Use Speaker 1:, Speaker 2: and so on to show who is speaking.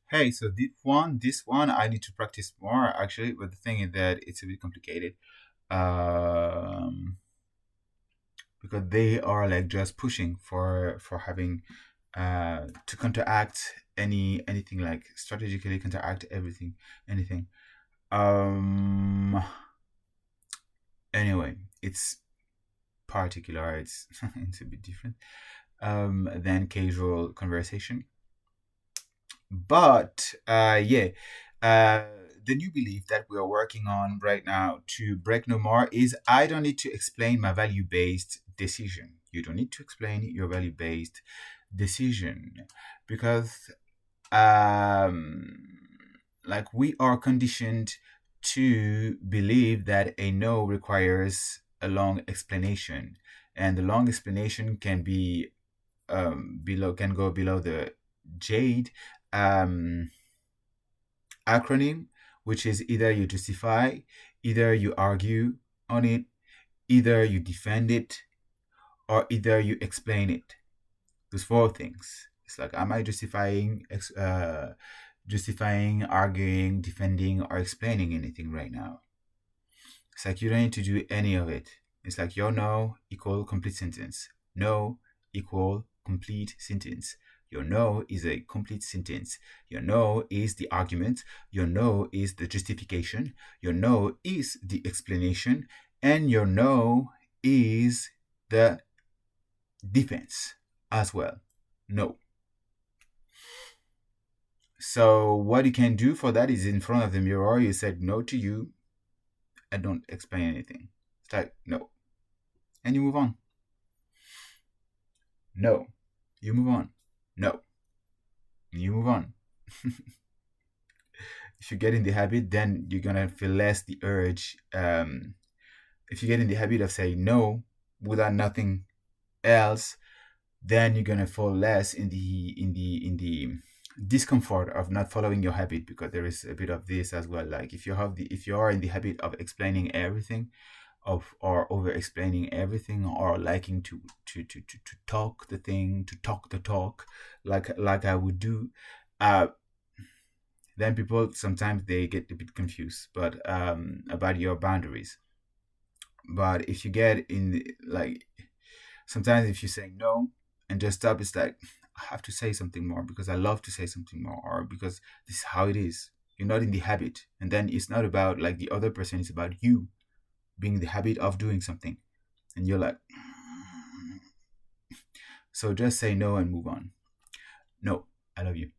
Speaker 1: Hey, so this one, I need to practice more actually. But the thing is that it's a bit complicated, um, because they are like just pushing for having to counteract anything like strategically counteract everything, anything. Um, anyway, it's particular. It's it's a bit different than casual conversation. But yeah, uh, the new belief that we are working on right now to break no more is I don't need to explain my value based decision. You don't need to explain your value based decision because, um, like, we are conditioned to believe that a no requires a long explanation, and the long explanation can be below can go below the jade um, acronym, which is either you justify, either you argue on it, either you defend it, or either you explain it. Those four things. It's like, am I justifying, arguing, defending, or explaining anything right now? It's like you don't need to do any of it. It's like your no equal complete sentence. No equal complete sentence. Your no is a complete sentence. Your no is the argument. Your no is the justification. Your no is the explanation. And your no is the defense as well. No. So what you can do for that is in front of the mirror, you said no to you and don't explain anything. It's like no. And you move on. No. You move on. No. You move on. If you get in the habit, then you're gonna feel less the urge. If you get in the habit of saying no without nothing else, then you're gonna fall less in the discomfort of not following your habit, because there is a bit of this as well. Like if you are in the habit of explaining everything, of or over explaining everything, or liking to talk the thing, to talk the talk, like I would do, uh then people sometimes they get a bit confused, but about your boundaries. But if you get in like, sometimes if you say no and just stop, it's like, I have to say something more because I love to say something more, or because this is how it is. You're not in the habit, and then it's not about like the other person, it's about you being in the habit of doing something, and you're like, so just say no and move on. No, I love you.